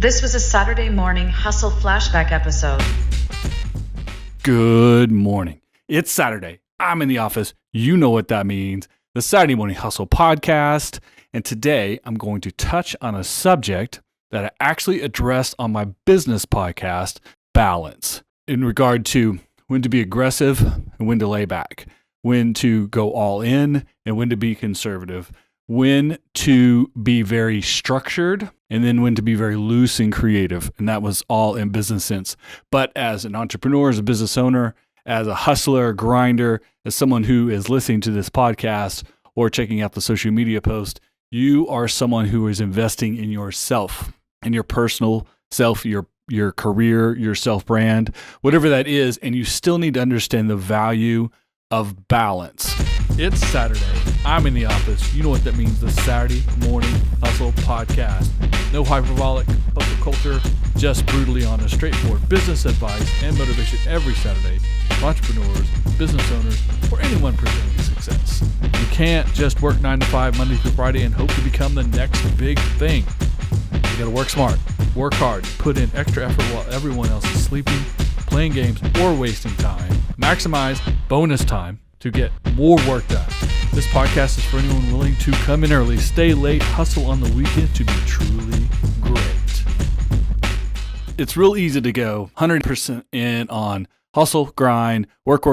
This was a Saturday morning Hustle Flashback episode. Good morning. It's Saturday. I'm in the office. You know what that means. The Saturday Morning Hustle podcast. And today I'm going to touch on a subject that I actually addressed on my business podcast, balance, in regard to when to be aggressive and when to lay back, when to go all in and when to be conservative, when to be very structured and then when to be very loose and creative. And that was all in business sense. But as an entrepreneur, as a business owner, as a hustler, grinder, as someone who is listening to this podcast or checking out the social media post, you are someone who is investing in yourself, in your personal self, your career, your self-brand, whatever that is. And you still need to understand the value of balance. It's Saturday. I'm in the office. You know what that means. The Saturday Morning Hustle podcast. No hyperbolic hustle culture, just brutally honest, straightforward business advice and motivation every Saturday for entrepreneurs, business owners, or anyone pursuing success. You can't just work 9 to 5 Monday through Friday and hope to become the next big thing. You got to work smart, work hard, put in extra effort while everyone else is sleeping, playing games, or wasting time. Maximize bonus time to get more work done. This podcast is for anyone willing to come in early, stay late, hustle on the weekend to be truly great. It's real easy to go 100% in on hustle, grind, work.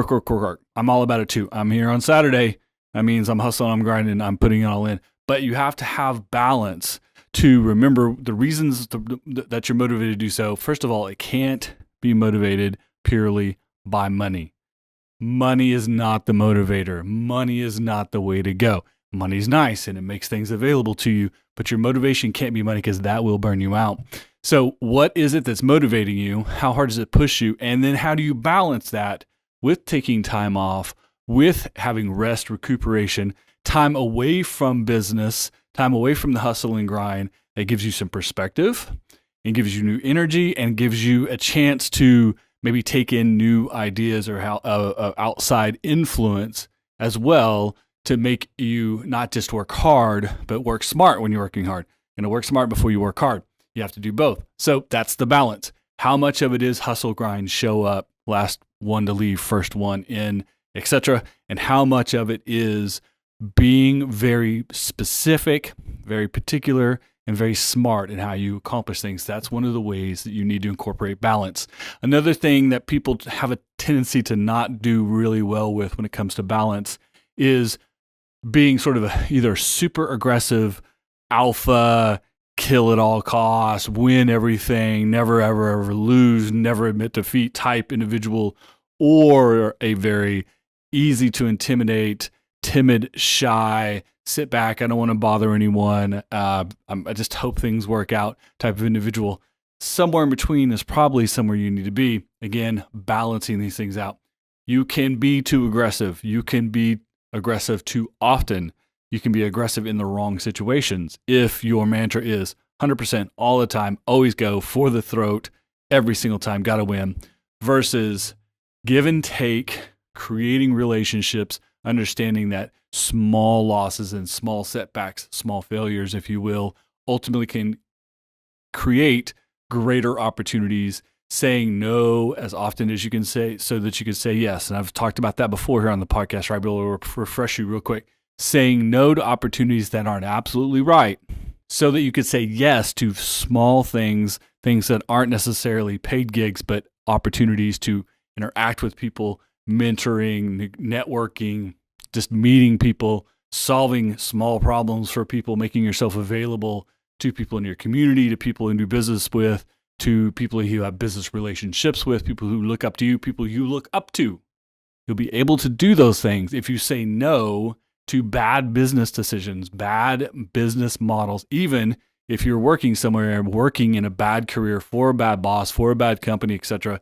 I'm all about it too. I'm here on Saturday. That means I'm hustling, I'm grinding, I'm putting it all in. But you have to have balance to remember the reasons that you're motivated to do so. First of all, it can't be motivated purely by money. Money is not the motivator. Money is not the way to go. Money's nice and it makes things available to you, but your motivation can't be money because that will burn you out. So what is it that's motivating you? How hard does it push you? And then how do you balance that with taking time off, with having rest, recuperation, time away from business, time away from the hustle and grind that gives you some perspective and gives you new energy and gives you a chance to maybe take in new ideas or outside influence as well to make you not just work hard, but work smart when you're working hard. And to work smart before you work hard, you have to do both. So that's the balance. How much of it is hustle, grind, show up, last one to leave, first one in, etc. And how much of it is being very specific, very particular, and very smart in how you accomplish things. That's one of the ways that you need to incorporate balance. Another thing that people have a tendency to not do really well with when it comes to balance is being sort of either super aggressive, alpha, kill at all costs, win everything, never, ever lose, never admit defeat type individual, or a very easy to intimidate, timid, shy, sit back, I don't want to bother anyone, I just hope things work out type of individual. Somewhere in between is probably somewhere you need to be. Again, balancing these things out. You can be too aggressive. You can be aggressive too often. You can be aggressive in the wrong situations. If your mantra is 100% all the time, always go for the throat, every single time, got to win, versus give and take, creating relationships, understanding that small losses and small setbacks, small failures, if you will, ultimately can create greater opportunities, saying no as often as you can say so that you can say yes. And I've talked about that before here on the podcast, right? But I'll refresh you real quick. Saying no to opportunities that aren't absolutely right so that you could say yes to small things that aren't necessarily paid gigs, but opportunities to interact with people, mentoring, networking, just meeting people, solving small problems for people, making yourself available to people in your community, to people you do business with, to people who you have business relationships with, people who look up to you, people you look up to. You'll be able to do those things if you say no to bad business decisions, bad business models, even if you're working somewhere, working in a bad career for a bad boss, for a bad company, etc.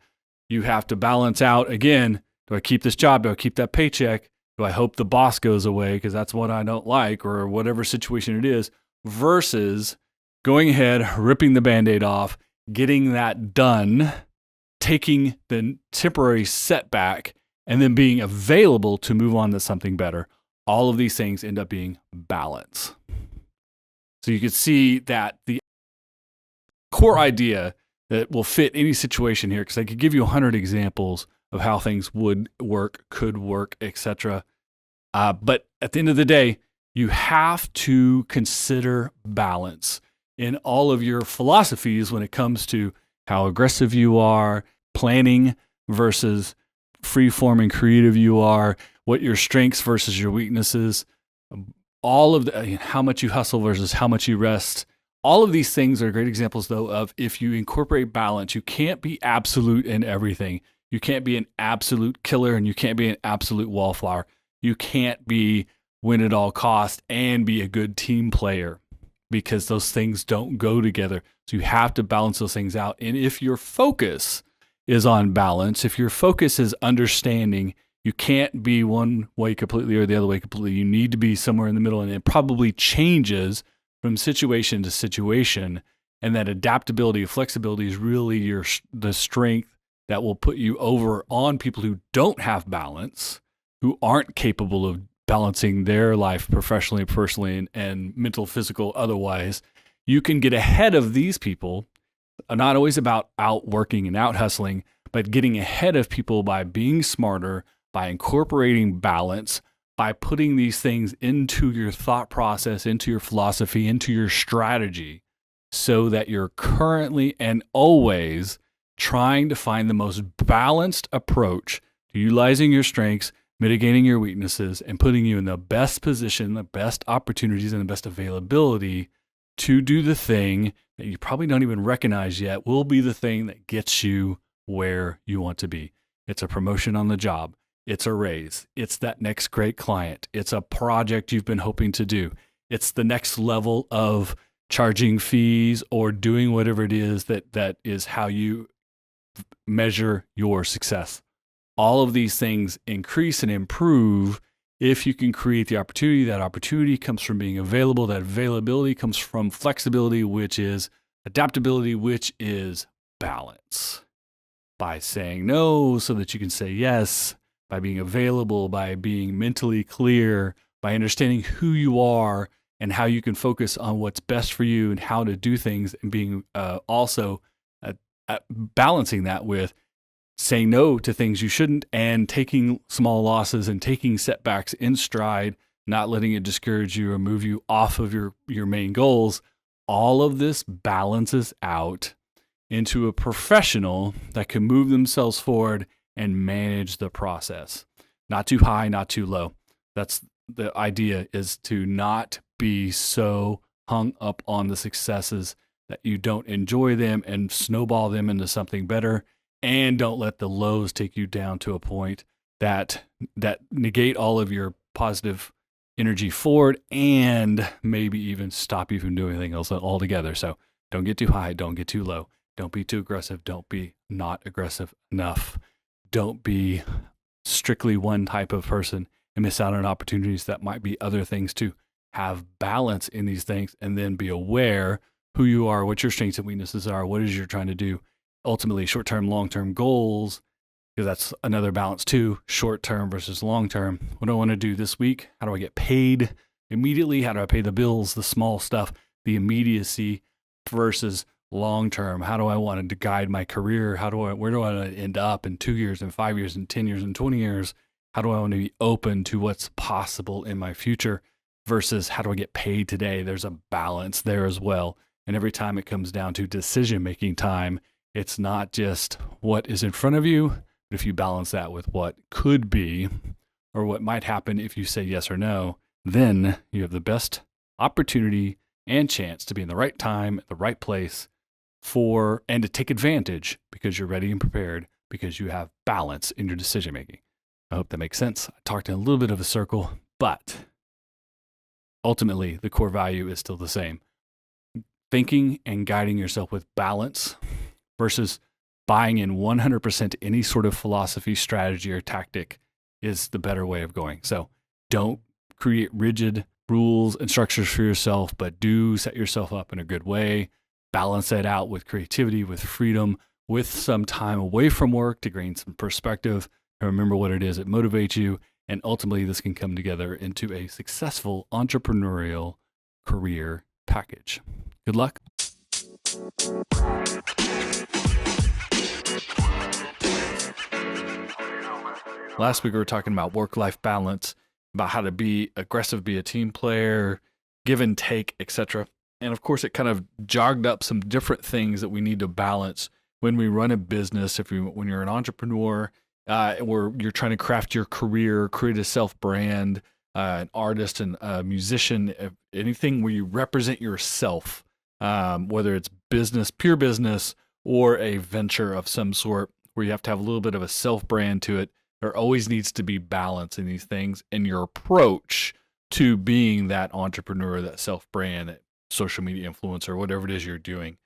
You have to balance out, again, do I keep this job? Do I keep that paycheck? Do I hope the boss goes away because that's what I don't like, or whatever situation it is, versus going ahead, ripping the Band-Aid off, getting that done, taking the temporary setback, and then being available to move on to something better. All of these things end up being balance. So you can see that the core idea that will fit any situation here, because I could give you 100 examples of how things would work, could work, etc. But at the end of the day, you have to consider balance in all of your philosophies when it comes to how aggressive you are, planning versus free-forming creative you are, what your strengths versus your weaknesses, all of how much you hustle versus how much you rest. All of these things are great examples, though, of if you incorporate balance. You can't be absolute in everything. You can't be an absolute killer, and you can't be an absolute wallflower. You can't be win at all cost and be a good team player, because those things don't go together. So you have to balance those things out. And if your focus is on balance, if your focus is understanding, you can't be one way completely or the other way completely. You need to be somewhere in the middle, and it probably changes from situation to situation. And that adaptability, flexibility is really the strength that will put you over on people who don't have balance, who aren't capable of balancing their life professionally, personally, and mental, physical, otherwise. You can get ahead of these people, not always about outworking and out hustling, but getting ahead of people by being smarter, by incorporating balance, by putting these things into your thought process, into your philosophy, into your strategy, so that you're currently and always trying to find the most balanced approach to utilizing your strengths, mitigating your weaknesses, and putting you in the best position, the best opportunities, and the best availability to do the thing that you probably don't even recognize yet will be the thing that gets you where you want to be. It's a promotion on the job. It's a raise. It's that next great client. It's a project you've been hoping to do. It's the next level of charging fees or doing whatever it is that is how you measure your success. All of these things increase and improve if you can create the opportunity. That opportunity comes from being available. That availability comes from flexibility, which is adaptability, which is balance. By saying no so that you can say yes, by being available, by being mentally clear, by understanding who you are and how you can focus on what's best for you and how to do things, and being also balancing that with saying no to things you shouldn't, and taking small losses and taking setbacks in stride, not letting it discourage you or move you off of your main goals. All of this balances out into a professional that can move themselves forward and manage the process. Not too high, not too low. That's the idea, is to not be so hung up on the successes that you don't enjoy them and snowball them into something better. And don't let the lows take you down to a point that negate all of your positive energy forward, and maybe even stop you from doing anything else altogether. So don't get too high, don't get too low. Don't be too aggressive, don't be not aggressive enough. Don't be strictly one type of person and miss out on opportunities that might be other things too. Have balance in these things, and then be aware who you are, what your strengths and weaknesses are, what it is you're trying to do. Ultimately, short-term, long-term goals, because that's another balance too, short-term versus long-term. What do I want to do this week? How do I get paid immediately? How do I pay the bills, the small stuff, the immediacy versus long-term? How do I want to guide my career? Where do I want to end up in 2 years and 5 years and 10 years and 20 years? How do I want to be open to what's possible in my future versus how do I get paid today? There's a balance there as well. And every time it comes down to decision-making time, it's not just what is in front of you, but if you balance that with what could be or what might happen if you say yes or no, then you have the best opportunity and chance to be in the right time, at the right place and to take advantage, because you're ready and prepared, because you have balance in your decision making. I hope that makes sense. I talked in a little bit of a circle, but ultimately the core value is still the same. Thinking and guiding yourself with balance versus buying in 100% any sort of philosophy, strategy, or tactic is the better way of going. So don't create rigid rules and structures for yourself, but do set yourself up in a good way. Balance that out with creativity, with freedom, with some time away from work to gain some perspective and remember what it is that motivates you. And ultimately, this can come together into a successful entrepreneurial career package. Good luck. Last week we were talking about work-life balance, about how to be aggressive, be a team player, give and take, etc. And of course, it kind of jogged up some different things that we need to balance when we run a business. When you're an entrepreneur, or you're trying to craft your career, create a self-brand, an artist and a musician, anything where you represent yourself, whether it's business, pure business, or a venture of some sort, where you have to have a little bit of a self-brand to it. There always needs to be balance in these things in your approach to being that entrepreneur, that self-brand, that social media influencer, whatever it is you're doing,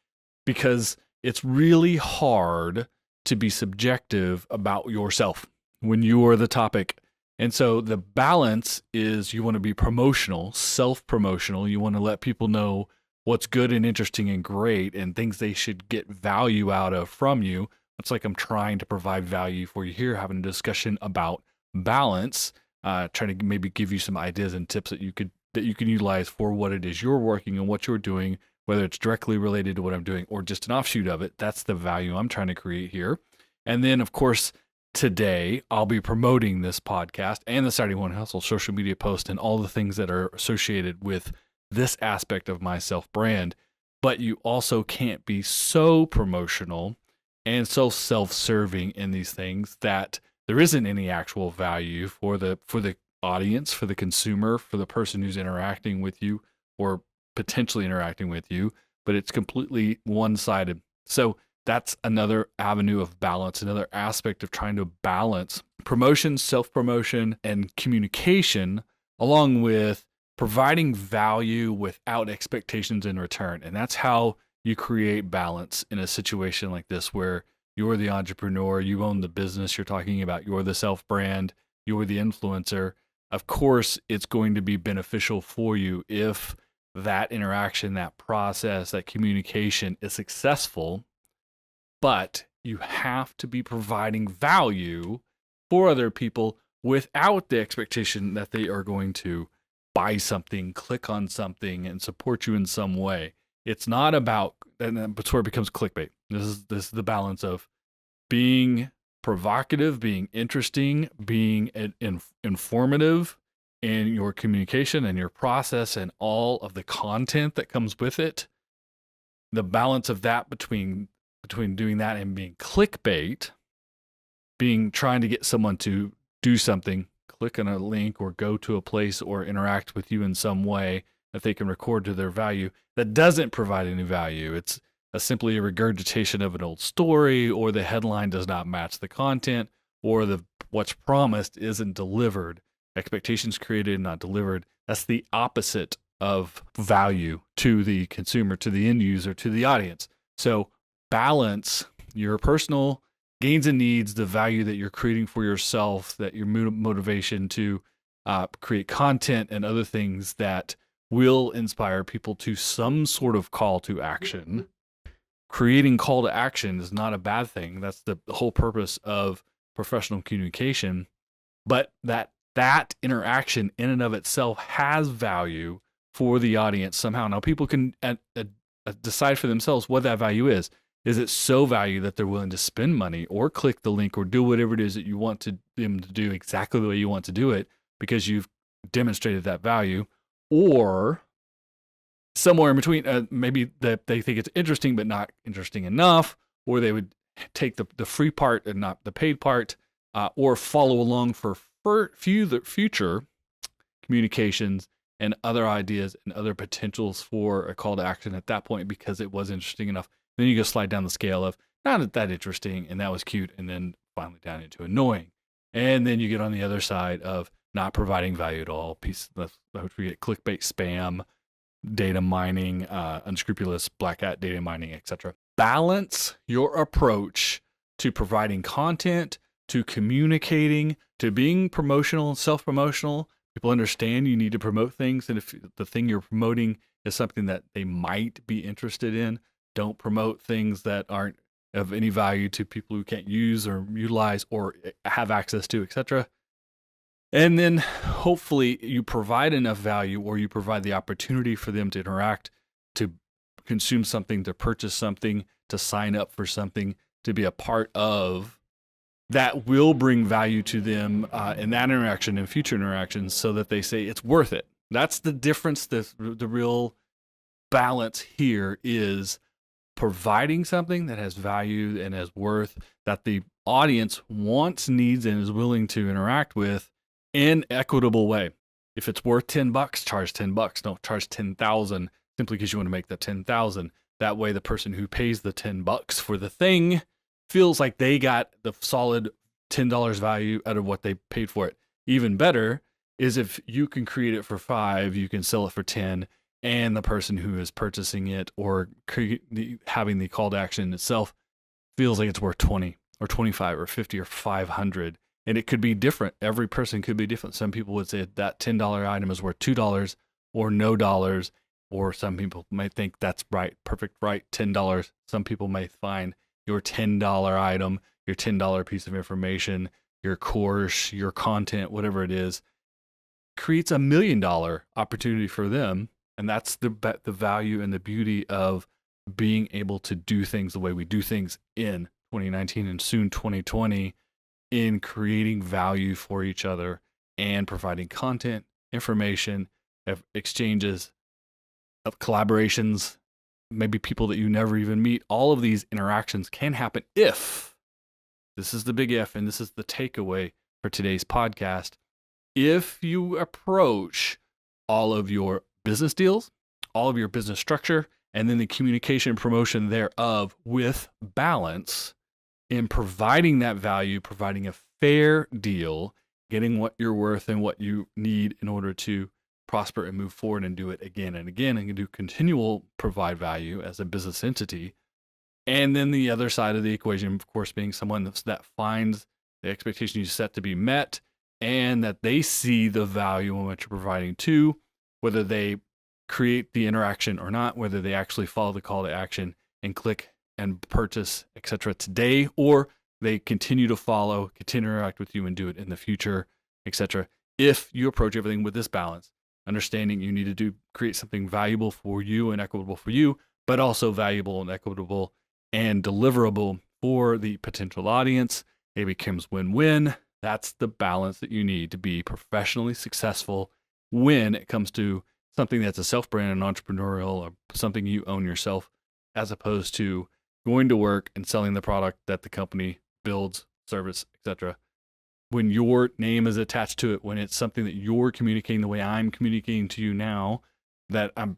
because it's really hard to be subjective about yourself when you are the topic. And so the balance is, you want to be promotional, self-promotional. You want to let people know what's good and interesting and great and things they should get value out of from you. It's like I'm trying to provide value for you here, having a discussion about balance, trying to maybe give you some ideas and tips that you can utilize for what it is you're working and what you're doing, whether it's directly related to what I'm doing or just an offshoot of it. That's the value I'm trying to create here. And then, of course, today I'll be promoting this podcast and the Saturday Morning Hustle social media post and all the things that are associated with this aspect of my self-brand. But you also can't be so promotional and so self-serving in these things that there isn't any actual value for the audience, for the consumer, for the person who's interacting with you or potentially interacting with you, but it's completely one-sided. So that's another avenue of balance, another aspect of trying to balance promotion, self-promotion, and communication, along with providing value without expectations in return. And that's how you create balance in a situation like this, where you're the entrepreneur, you own the business you're talking about, you're the self-brand, you're the influencer. Of course, it's going to be beneficial for you if that interaction, that process, that communication is successful, but you have to be providing value for other people without the expectation that they are going to buy something, click on something, and support you in some way. It's not about, and that's where it becomes clickbait. This is the balance of being provocative, being interesting, being informative in your communication and your process and all of the content that comes with it. The balance of that between doing that and being clickbait, trying to get someone to do something, click on a link or go to a place or interact with you in some way that they can record to their value, that doesn't provide any value. It's simply a regurgitation of an old story, or the headline does not match the content, or what's promised isn't delivered. Expectations created and not delivered. That's the opposite of value to the consumer, to the end user, to the audience. So balance your personal gains and needs, the value that you're creating for yourself, that your motivation to create content and other things that will inspire people to some sort of call to action. Creating call to action is not a bad thing. That's the whole purpose of professional communication. But that interaction in and of itself has value for the audience somehow. Now, people can decide for themselves what that value is. Is it so value that they're willing to spend money or click the link or do whatever it is that you want them to do exactly the way you want to do it because you've demonstrated that value? Or somewhere in between, maybe that they think it's interesting but not interesting enough, or they would take the free part and not the paid part, or follow along for future communications and other ideas and other potentials for a call to action at that point because it was interesting enough. Then you go slide down the scale of not that interesting and that was cute, and then finally down into annoying. And then you get on the other side of not providing value at all. We get clickbait, spam, data mining, unscrupulous black hat data mining, etc. Balance your approach to providing content, to communicating, to being promotional and self-promotional. People understand you need to promote things, and if the thing you're promoting is something that they might be interested in, don't promote things that aren't of any value to people who can't use or utilize or have access to, etc. And then hopefully you provide enough value, or you provide the opportunity for them to interact, to consume something, to purchase something, to sign up for something, to be a part of, that will bring value to them in that interaction and future interactions, so that they say it's worth it. That's the difference. The real balance here is providing something that has value and has worth, that the audience wants, needs, and is willing to interact with in equitable way. If it's worth $10, charge $10. Don't charge 10,000 simply because you want to make that 10,000. That way, the person who pays the $10 for the thing feels like they got the solid $10 value out of what they paid for it. Even better is if you can create it for $5, you can sell it for 10, and the person who is purchasing it or having the call to action itself feels like it's worth 20 or 25 or 50 or 500. And it could be different. Every person could be different. Some people would say that $10 item is worth $2 or no dollars, or some people might think that's right, perfect, right, $10. Some people may find your $10 item, your $10 piece of information, your course, your content, whatever it is, creates $1 million opportunity for them. And that's the value and the beauty of being able to do things the way we do things in 2019 and soon 2020, in creating value for each other and providing content, information, exchanges, of collaborations, maybe people that you never even meet. All of these interactions can happen if, this is the big if, and this is the takeaway for today's podcast, if you approach all of your business deals, all of your business structure, and then the communication and promotion thereof with balance, in providing that value, providing a fair deal, getting what you're worth and what you need in order to prosper and move forward and do it again and again, and do continual provide value as a business entity. And then the other side of the equation, of course, being someone that finds the expectation you set to be met, and that they see the value in what you're providing too, whether they create the interaction or not, whether they actually follow the call to action and click and purchase, etc. today, or they continue to follow, continue to interact with you and do it in the future, etc. If you approach everything with this balance, understanding you need to create something valuable for you and equitable for you, but also valuable and equitable and deliverable for the potential audience, it becomes win-win. That's the balance that you need to be professionally successful when it comes to something that's a self-brand and entrepreneurial, or something you own yourself, as opposed to going to work and selling the product that the company builds, service, etc. When your name is attached to it, when it's something that you're communicating the way I'm communicating to you now, that I'm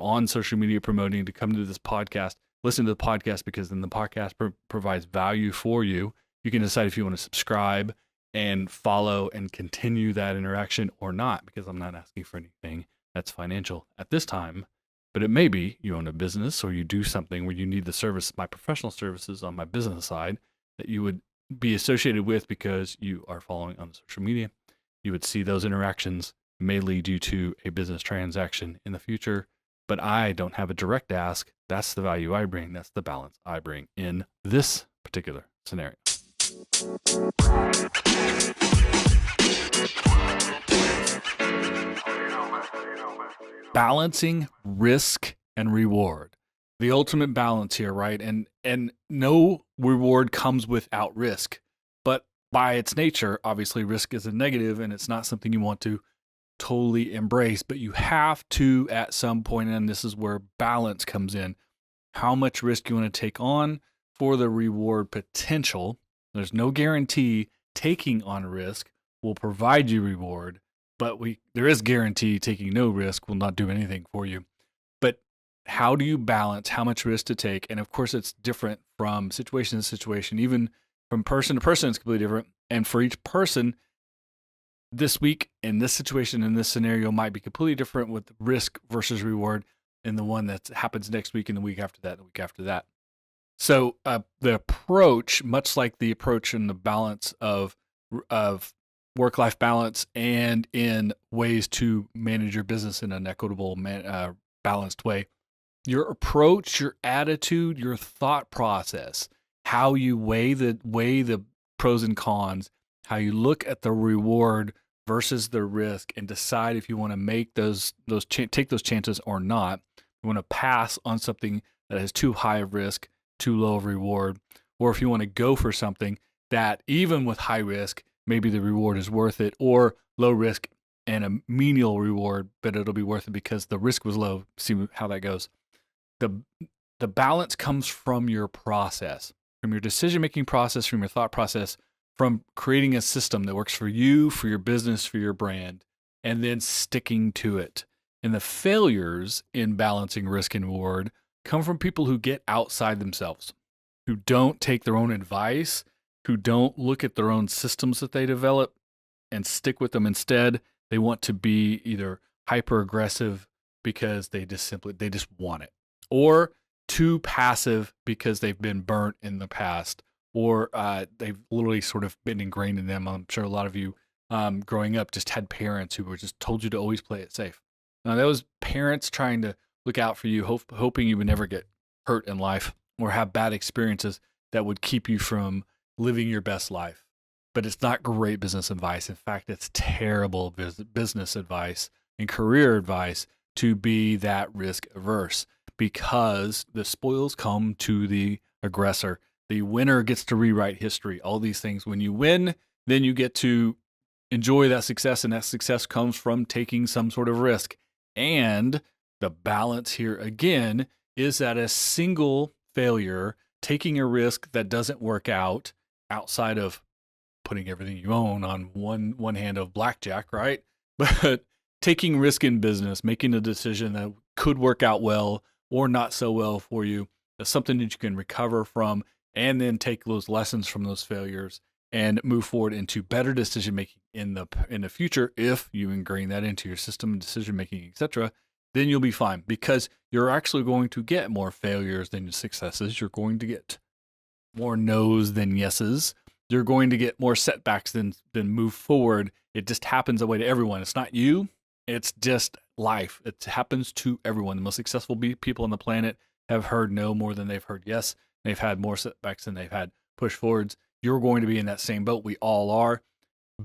on social media promoting to come to this podcast, listen to the podcast, because then the podcast provides value for you. You can decide if you want to subscribe and follow and continue that interaction or not, because I'm not asking for anything that's financial at this time. But it may be you own a business or you do something where you need the service, my professional services on my business side, that you would be associated with because you are following on social media. You would see those interactions may lead you to a business transaction in the future. But I don't have a direct ask. That's the value I bring. That's the balance I bring in this particular scenario. Balancing risk and reward. The ultimate balance here, right? And no reward comes without risk. But by its nature, obviously risk is a negative and it's not something you want to totally embrace, but you have to at some point, and this is where balance comes in. How much risk you want to take on for the reward potential. There's no guarantee taking on risk will provide you reward, but there is guarantee taking no risk will not do anything for you. But how do you balance how much risk to take? And of course, it's different from situation to situation, even from person to person, it's completely different. And for each person, this week in this situation, in this scenario, might be completely different with risk versus reward, and the one that happens next week and the week after that, and the week after that. So the approach, much like the approach in the balance of work-life balance and in ways to manage your business in an equitable, balanced way, your approach, your attitude, your thought process, how you weigh the pros and cons, how you look at the reward versus the risk and decide if you want to make take those chances or not, You want to pass on something that has too high of risk, too low of reward, or if you want to go for something that even with high risk, maybe the reward is worth it, or low risk and a menial reward, but it'll be worth it because the risk was low. See how that goes. The balance comes from your process, from your decision-making process, from your thought process, from creating a system that works for you, for your business, for your brand, and then sticking to it. And the failures in balancing risk and reward come from people who get outside themselves, who don't take their own advice, who don't look at their own systems that they develop and stick with them instead. They want to be either hyper aggressive because they just want it, or too passive because they've been burnt in the past, or they've literally sort of been ingrained in them. I'm sure a lot of you growing up just had parents who were just told you to always play it safe. Now, that was parents trying to look out for you, hoping you would never get hurt in life or have bad experiences that would keep you from living your best life. But it's not great business advice. In fact, it's terrible business advice and career advice to be that risk averse, because the spoils come to the aggressor. The winner gets to rewrite history, all these things. When you win, then you get to enjoy that success, and that success comes from taking some sort of risk. And the balance here, again, is that a single failure, taking a risk that doesn't work out outside of putting everything you own on one hand of blackjack, right? But taking risk in business, making a decision that could work out well or not so well for you, is something that you can recover from, and then take those lessons from those failures and move forward into better decision making in the future. If you ingrain that into your system and decision making, etc., then you'll be fine, because you're actually going to get more failures than successes. You're going to get more no's than yeses. You're going to get more setbacks than move forward. It just happens that way to everyone. It's not you. It's just life. It happens to everyone. The most successful people on the planet have heard no more than they've heard yes. They've had more setbacks than they've had push forwards. You're going to be in that same boat. We all are.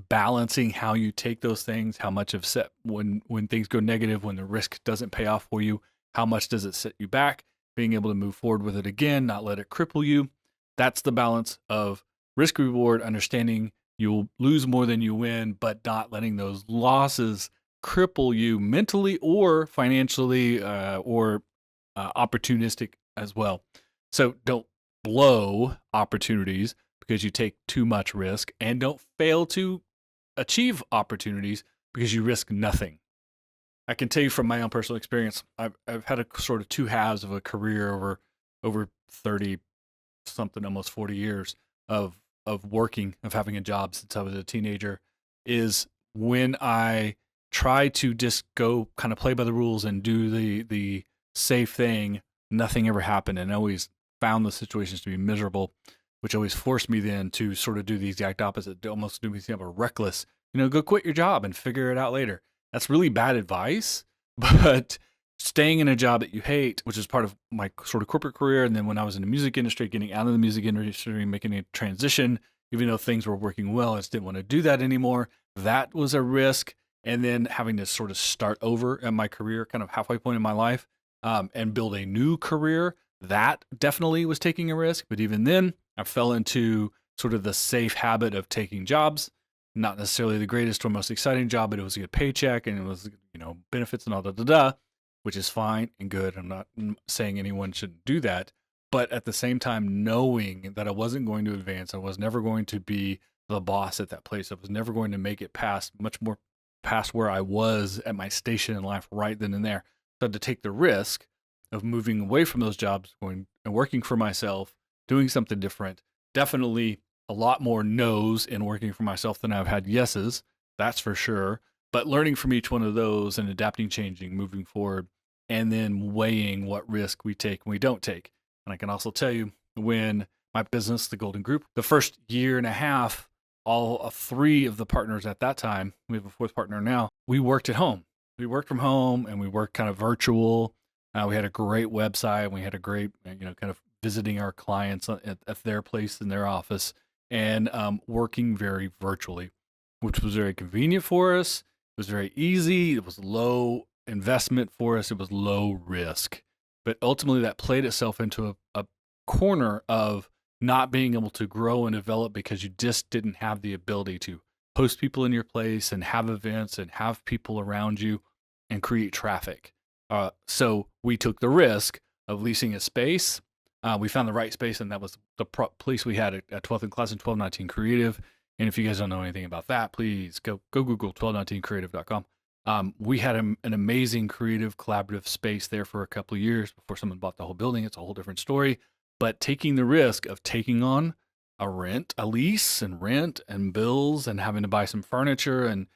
Balancing how you take those things, how much of when things go negative, when the risk doesn't pay off for you, how much does it set you back? Being able to move forward with it again, not let it cripple you. That's the balance of risk reward, understanding you'll lose more than you win, but not letting those losses cripple you mentally or financially or opportunistic as well. So don't blow opportunities because you take too much risk, and don't fail to achieve opportunities because you risk nothing. I can tell you from my own personal experience, I've had a sort of two halves of a career over 30 something, almost 40 years of working, of having a job since I was a teenager. Is when I try to just go kind of play by the rules and do the safe thing, nothing ever happened, and I always found the situations to be miserable, which always forced me then to sort of do the exact opposite, to almost do me seem reckless. Go quit your job and figure it out later. That's really bad advice, but staying in a job that you hate, which is part of my sort of corporate career, and then when I was in the music industry, getting out of the music industry, making a transition, even though things were working well, I just didn't want to do that anymore. That was a risk. And then having to sort of start over at my career, kind of halfway point in my life, and build a new career, that definitely was taking a risk. But even then, I fell into sort of the safe habit of taking jobs, not necessarily the greatest or most exciting job, but it was a good paycheck and it was, benefits and all which is fine and good. I'm not saying anyone shouldn't do that. But at the same time, knowing that I wasn't going to advance, I was never going to be the boss at that place. I was never going to make it past where I was at my station in life right then and there. So I had to take the risk of moving away from those jobs, going and working for myself, doing something different. Definitely a lot more no's in working for myself than I've had yeses, that's for sure. But learning from each one of those and adapting, changing, moving forward, and then weighing what risk we take and we don't take. And I can also tell you, when my business, the Golden Group, the first year and a half, all three of the partners at that time, we have a fourth partner now, we worked at home. We worked from home and we worked kind of virtual. We had a great website. We had a great, kind of visiting our clients at their place in their office, and working very virtually, which was very convenient for us. It was very easy. It was low investment for us. It was low risk. But ultimately that played itself into a corner of not being able to grow and develop because you just didn't have the ability to host people in your place and have events and have people around you and create traffic. So we took the risk of leasing a space. We found the right space, and that was the place we had at 12th in class and 1219 Creative. And if you guys don't know anything about that, please go Google 1219creative.com. We had an amazing creative collaborative space there for a couple of years before someone bought the whole building. It's a whole different story. But taking the risk of taking on a lease and rent and bills and having to buy some furniture and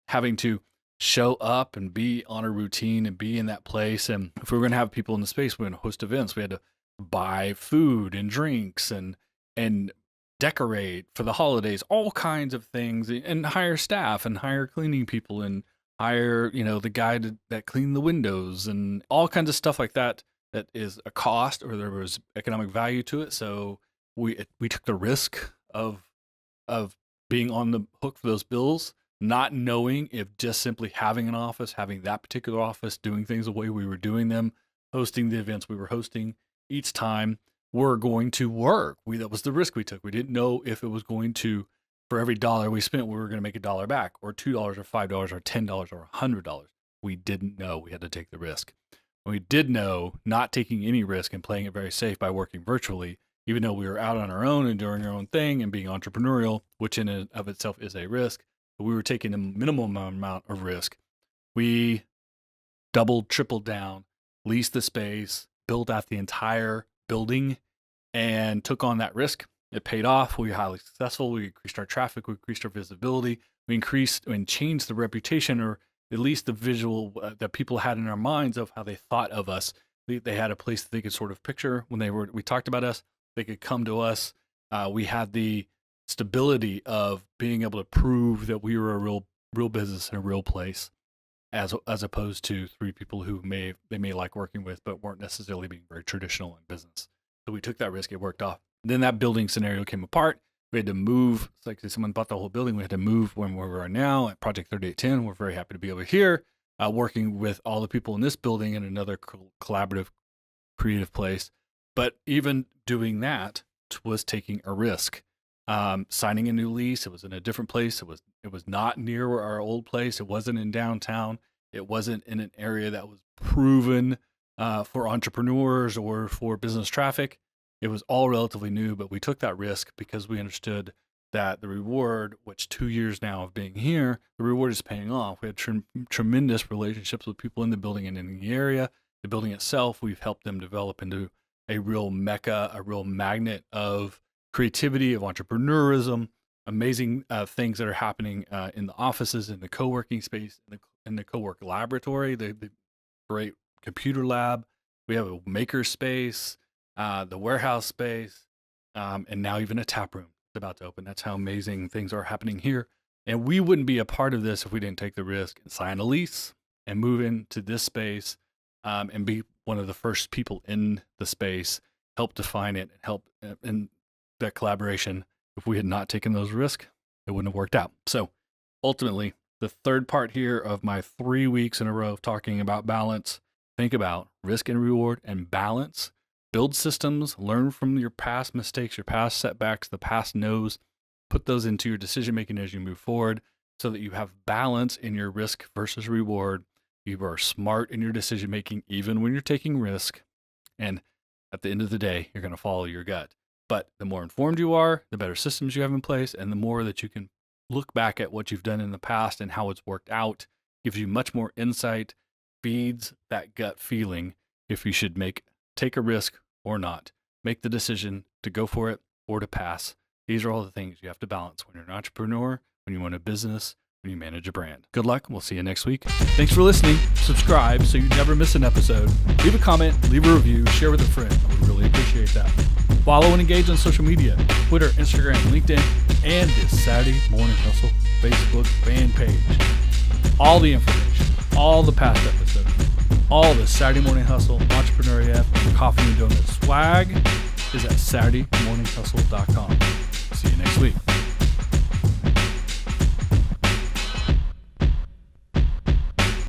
having to show up and be on a routine and be in that place. And if we were going to have people in the space, we were going to host events. We had to buy food and drinks and decorate for the holidays, all kinds of things, and hire staff and hire cleaning people and hire, the guy that cleaned the windows and all kinds of stuff like that. That is a cost, or there was economic value to it. So we took the risk of being on the hook for those bills, not knowing if just simply having an office, having that particular office, doing things the way we were doing them, hosting the events we were hosting each time were going to work. That was the risk we took. We didn't know if it was going to, for every dollar we spent, we were going to make $1 back, or $2 or $5 or $10 or $100. We didn't know. We had to take the risk. We did know not taking any risk and playing it very safe by working virtually, even though we were out on our own and doing our own thing and being entrepreneurial, which in and of itself is a risk, but we were taking a minimum amount of risk. We doubled, tripled down, leased the space, built out the entire building, and took on that risk. It paid off. We were highly successful. We increased our traffic. We increased our visibility. We increased and changed the reputation, or at least the visual that people had in their minds of how they thought of us. They had a place that they could sort of picture when we talked about us. They could come to us. We had the stability of being able to prove that we were a real business in a real place, as opposed to three people who they may like working with, but weren't necessarily being very traditional in business. So we took that risk. It worked off. Then that building scenario came apart. We had to move. It's like someone bought the whole building. We had to move where we are now at Project 3810. We're very happy to be over here, working with all the people in this building in another collaborative, creative place. But even doing that was taking a risk. Signing a new lease. It was in a different place. It was not near our old place. It wasn't in downtown. It wasn't in an area that was proven for entrepreneurs or for business traffic. It was all relatively new, but we took that risk because we understood that the reward, which 2 years now of being here, the reward is paying off. We had tremendous relationships with people in the building and in the area. The building itself, we've helped them develop into a real mecca, a real magnet of creativity, of entrepreneurism, amazing things that are happening in the offices, in the co-working space, in the co-work laboratory, the great computer lab. We have a maker space, the warehouse space, and now even a tap room is about to open. That's how amazing things are happening here. And we wouldn't be a part of this if we didn't take the risk and sign a lease and move into this space and be one of the first people in the space, help define it, and help in that collaboration. If we had not taken those risks, it wouldn't have worked out. So ultimately, the third part here of my 3 weeks in a row of talking about balance, think about risk and reward and balance. Build systems, learn from your past mistakes, your past setbacks, the past no's, put those into your decision making as you move forward so that you have balance in your risk versus reward. You are smart in your decision making, even when you're taking risk. And at the end of the day, you're going to follow your gut. But the more informed you are, the better systems you have in place, and the more that you can look back at what you've done in the past and how it's worked out, gives you much more insight, feeds that gut feeling if you should take a risk or not, make the decision to go for it or to pass. These are all the things you have to balance when you're an entrepreneur, when you own a business, when you manage a brand. Good luck. We'll see you next week. Thanks for listening. Subscribe so you never miss an episode. Leave a comment, leave a review, share with a friend. I would really appreciate that. Follow and engage on social media, Twitter, Instagram, LinkedIn, and this Saturday Morning Hustle Facebook fan page. All the information, all the past episodes, all the Saturday Morning Hustle, entrepreneurial, coffee and donut swag is at SaturdayMorningHustle.com. See you next week.